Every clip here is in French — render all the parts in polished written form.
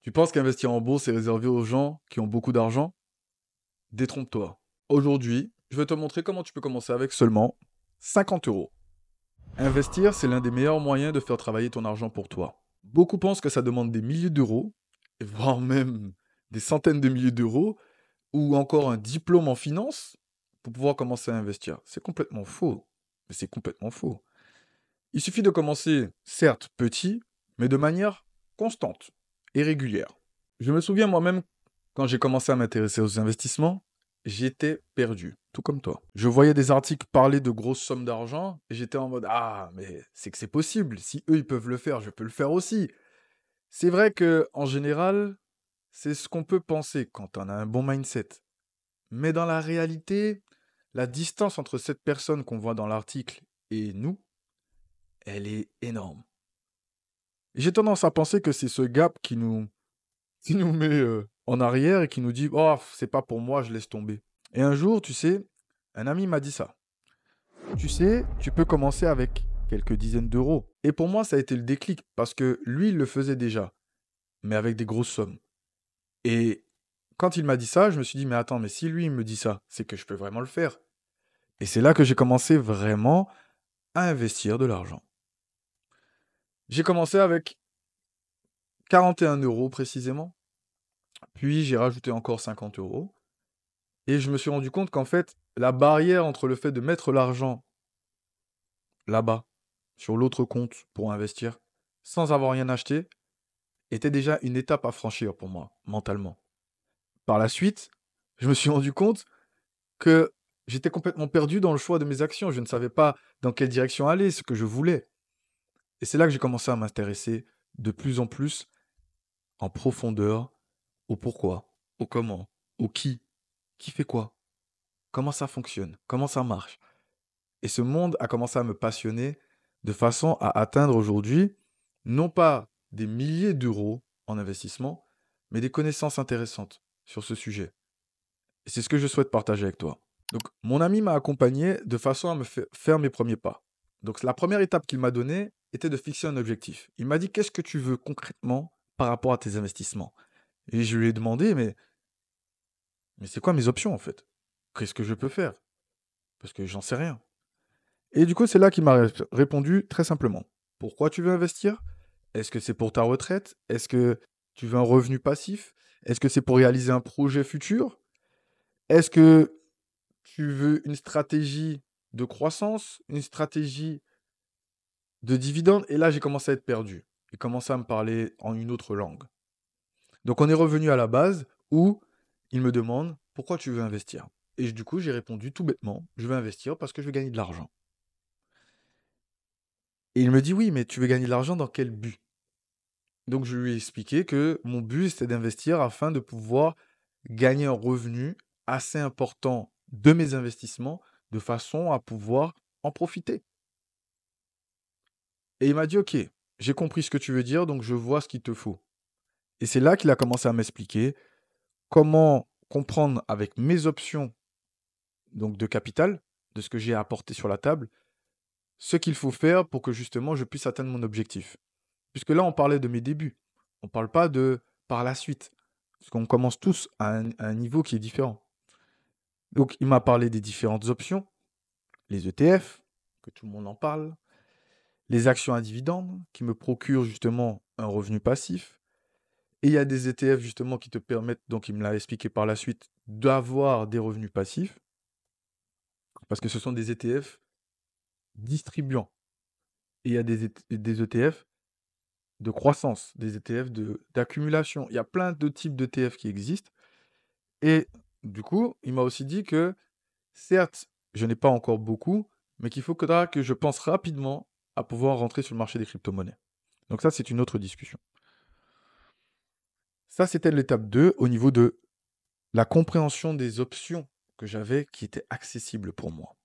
Tu penses qu'investir en bourse est réservé aux gens qui ont beaucoup d'argent? Détrompe-toi. Aujourd'hui, je vais te montrer comment tu peux commencer avec seulement 50 euros. Investir, c'est l'un des meilleurs moyens de faire travailler ton argent pour toi. Beaucoup pensent que ça demande des milliers d'euros, et voire même des centaines de milliers d'euros, ou encore un diplôme en finance pour pouvoir commencer à investir. C'est complètement faux. Mais c'est complètement faux. Il suffit de commencer, certes petit, mais de manière constante et régulière. Je me souviens moi-même, quand j'ai commencé à m'intéresser aux investissements, j'étais perdu, tout comme toi. Je voyais des articles parler de grosses sommes d'argent et j'étais en mode ah, mais c'est que c'est possible. Si eux ils peuvent le faire, je peux le faire aussi. C'est vrai que en général, c'est ce qu'on peut penser quand on a un bon mindset. Mais dans la réalité, la distance entre cette personne qu'on voit dans l'article et nous, elle est énorme. J'ai tendance à penser que c'est ce gap qui nous met en arrière et qui nous dit oh, c'est pas pour moi, je laisse tomber. Et un jour, tu sais, un ami m'a dit ça. Tu sais, tu peux commencer avec quelques dizaines d'euros. Et pour moi, ça a été le déclic parce que lui, il le faisait déjà, mais avec des grosses sommes. Et quand il m'a dit ça, je me suis dit mais attends, mais si lui, il me dit ça, c'est que je peux vraiment le faire. Et c'est là que j'ai commencé vraiment à investir de l'argent. J'ai commencé avec 41 euros précisément, puis j'ai rajouté encore 50 euros. Et je me suis rendu compte qu'en fait, la barrière entre le fait de mettre l'argent là-bas, sur l'autre compte pour investir, sans avoir rien acheté, était déjà une étape à franchir pour moi, mentalement. Par la suite, je me suis rendu compte que j'étais complètement perdu dans le choix de mes actions. Je ne savais pas dans quelle direction aller, ce que je voulais. Et c'est là que j'ai commencé à m'intéresser de plus en plus en profondeur au pourquoi, au comment, au qui fait quoi, comment ça fonctionne, comment ça marche. Et ce monde a commencé à me passionner de façon à atteindre aujourd'hui, non pas des milliers d'euros en investissement, mais des connaissances intéressantes sur ce sujet. Et c'est ce que je souhaite partager avec toi. Donc, mon ami m'a accompagné de façon à me faire mes premiers pas. Donc, la première étape qu'il m'a donnée était de fixer un objectif. Il m'a dit, qu'est-ce que tu veux concrètement par rapport à tes investissements? Et je lui ai demandé, mais c'est quoi mes options en fait? Qu'est-ce que je peux faire? Parce que j'en sais rien. Et du coup, c'est là qu'il m'a répondu très simplement. Pourquoi tu veux investir? Est-ce que c'est pour ta retraite? Est-ce que tu veux un revenu passif? Est-ce que c'est pour réaliser un projet futur? Est-ce que tu veux une stratégie de croissance? Une stratégie de dividende? Et là, j'ai commencé à être perdu. Il commençait à me parler en une autre langue. Donc, on est revenu à la base où il me demande pourquoi tu veux investir? Et du coup, j'ai répondu tout bêtement, je veux investir parce que je veux gagner de l'argent. Et il me dit oui, mais tu veux gagner de l'argent dans quel but? Donc je lui ai expliqué que mon but, c'était d'investir afin de pouvoir gagner un revenu assez important de mes investissements, de façon à pouvoir en profiter. Et il m'a dit, OK, j'ai compris ce que tu veux dire, donc je vois ce qu'il te faut. Et c'est là qu'il a commencé à m'expliquer comment comprendre avec mes options donc de capital, de ce que j'ai à apporter sur la table, ce qu'il faut faire pour que justement je puisse atteindre mon objectif. Puisque là, on parlait de mes débuts. On ne parle pas de par la suite. Parce qu'on commence tous à un niveau qui est différent. Donc, il m'a parlé des différentes options, les ETF, que tout le monde en parle, les actions à dividendes, qui me procurent justement un revenu passif. Et il y a des ETF justement qui te permettent, donc il me l'a expliqué par la suite, d'avoir des revenus passifs, parce que ce sont des ETF distribuants. Et il y a des ETF de croissance, des ETF d'accumulation. Il y a plein de types d'ETF qui existent. Et du coup, il m'a aussi dit que, certes, je n'ai pas encore beaucoup, mais qu'il faudra que je pense rapidement à pouvoir rentrer sur le marché des crypto-monnaies. Donc ça, c'est une autre discussion. Ça, c'était l'étape 2 au niveau de la compréhension des options que j'avais qui étaient accessibles pour moi.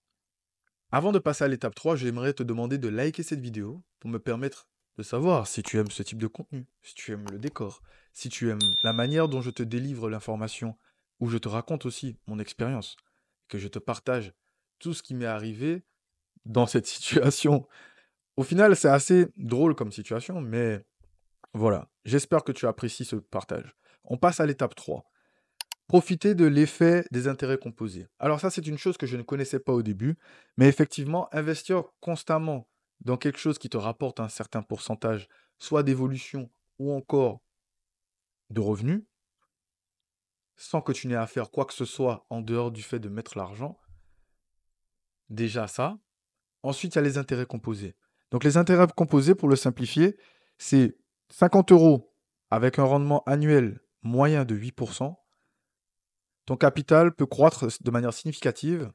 Avant de passer à l'étape 3, j'aimerais te demander de liker cette vidéo pour me permettre de savoir si tu aimes ce type de contenu, si tu aimes le décor, si tu aimes la manière dont je te délivre l'information, où je te raconte aussi mon expérience, que je te partage tout ce qui m'est arrivé dans cette situation. Au final, c'est assez drôle comme situation, mais voilà. J'espère que tu apprécies ce partage. On passe à l'étape 3. Profiter de l'effet des intérêts composés. Alors ça, c'est une chose que je ne connaissais pas au début, mais effectivement, investir constamment dans quelque chose qui te rapporte un certain pourcentage, soit d'évolution ou encore de revenus, sans que tu n'aies à faire quoi que ce soit en dehors du fait de mettre l'argent, déjà ça. Ensuite, il y a les intérêts composés. Donc les intérêts composés, pour le simplifier, c'est 50 euros avec un rendement annuel moyen de 8%. Ton capital peut croître de manière significative.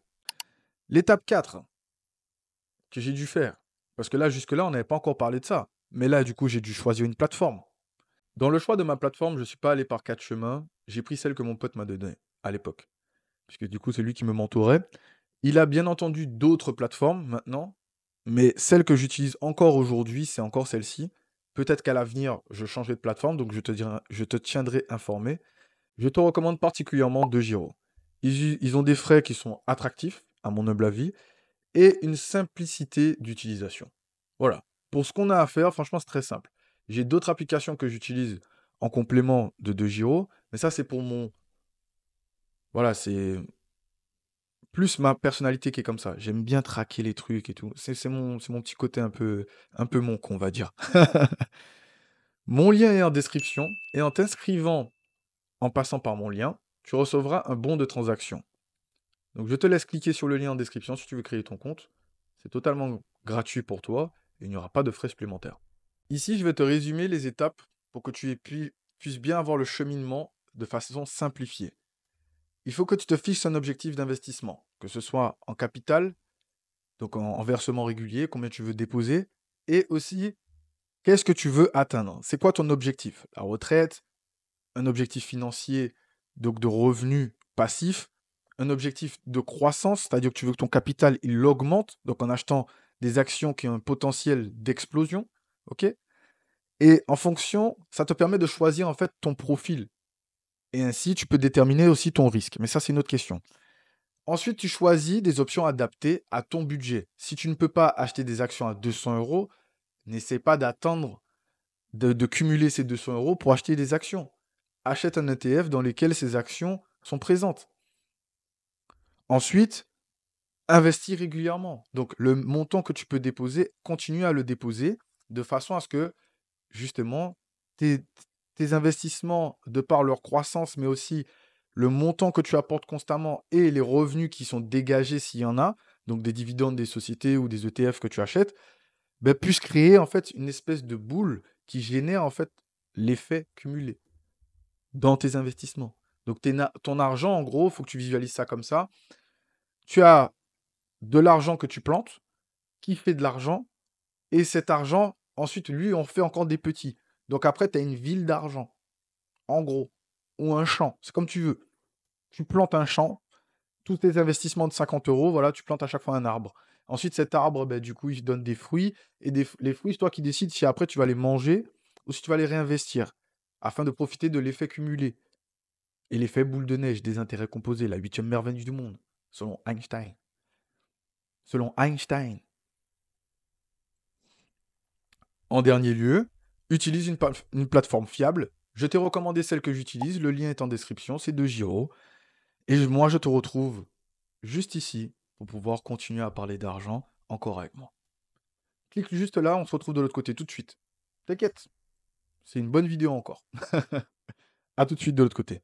L'étape 4 que j'ai dû faire, parce que là, jusque-là, on n'avait pas encore parlé de ça. Mais là, du coup, j'ai dû choisir une plateforme. Dans le choix de ma plateforme, je ne suis pas allé par quatre chemins. J'ai pris celle que mon pote m'a donnée à l'époque. Puisque du coup, c'est lui qui me mentorait. Il a bien entendu d'autres plateformes maintenant, mais celle que j'utilise encore aujourd'hui, c'est encore celle-ci. Peut-être qu'à l'avenir, je changerai de plateforme, donc je te tiendrai informé. Je te recommande particulièrement DeGiro. Ils ont des frais qui sont attractifs, à mon humble avis, et une simplicité d'utilisation. Voilà. Pour ce qu'on a à faire, franchement, c'est très simple. J'ai d'autres applications que j'utilise en complément de DeGiro, mais ça, c'est pour mon... Voilà, c'est plus ma personnalité qui est comme ça. J'aime bien traquer les trucs et tout. C'est mon petit côté un peu monc, on va dire. Mon lien est en description, et en t'inscrivant, en passant par mon lien, tu recevras un bon de transaction. Donc je te laisse cliquer sur le lien en description si tu veux créer ton compte. C'est totalement gratuit pour toi et il n'y aura pas de frais supplémentaires. Ici, je vais te résumer les étapes pour que tu puisses bien avoir le cheminement de façon simplifiée. Il faut que tu te fixes un objectif d'investissement, que ce soit en capital, donc en versement régulier, combien tu veux déposer, et aussi qu'est-ce que tu veux atteindre. C'est quoi ton objectif? La retraite, un objectif financier, donc de revenus passifs, un objectif de croissance, c'est-à-dire que tu veux que ton capital, il augmente, donc en achetant des actions qui ont un potentiel d'explosion, ok? Et en fonction, ça te permet de choisir en fait ton profil. Et ainsi, tu peux déterminer aussi ton risque. Mais ça, c'est une autre question. Ensuite, tu choisis des options adaptées à ton budget. Si tu ne peux pas acheter des actions à 200 euros, n'essaie pas d'attendre de cumuler ces 200 euros pour acheter des actions. Achète un ETF dans lequel ces actions sont présentes. Ensuite, investis régulièrement. Donc, le montant que tu peux déposer, continue à le déposer de façon à ce que, justement, tes, tes investissements, de par leur croissance, mais aussi le montant que tu apportes constamment et les revenus qui sont dégagés s'il y en a, donc des dividendes des sociétés ou des ETF que tu achètes, ben, puissent créer en fait une espèce de boule qui génère en fait l'effet cumulé dans tes investissements. Donc ton argent, en gros, il faut que tu visualises ça comme ça. Tu as de l'argent que tu plantes, qui fait de l'argent, et cet argent, ensuite, lui, on fait encore des petits. Donc après, tu as une ville d'argent, en gros, ou un champ, c'est comme tu veux. Tu plantes un champ, tous tes investissements de 50 euros, voilà, tu plantes à chaque fois un arbre. Ensuite, cet arbre, ben, du coup, il donne des fruits, et les fruits, c'est toi qui décides si après tu vas les manger ou si tu vas les réinvestir, afin de profiter de l'effet cumulé. Et l'effet boule de neige des intérêts composés, la huitième merveille du monde, selon Einstein. Selon Einstein. En dernier lieu, utilise une plateforme fiable. Je t'ai recommandé celle que j'utilise, le lien est en description, c'est DeGiro. Et moi, je te retrouve juste ici pour pouvoir continuer à parler d'argent encore avec moi. Clique juste là, on se retrouve de l'autre côté tout de suite. T'inquiète, c'est une bonne vidéo encore. À tout de suite de l'autre côté.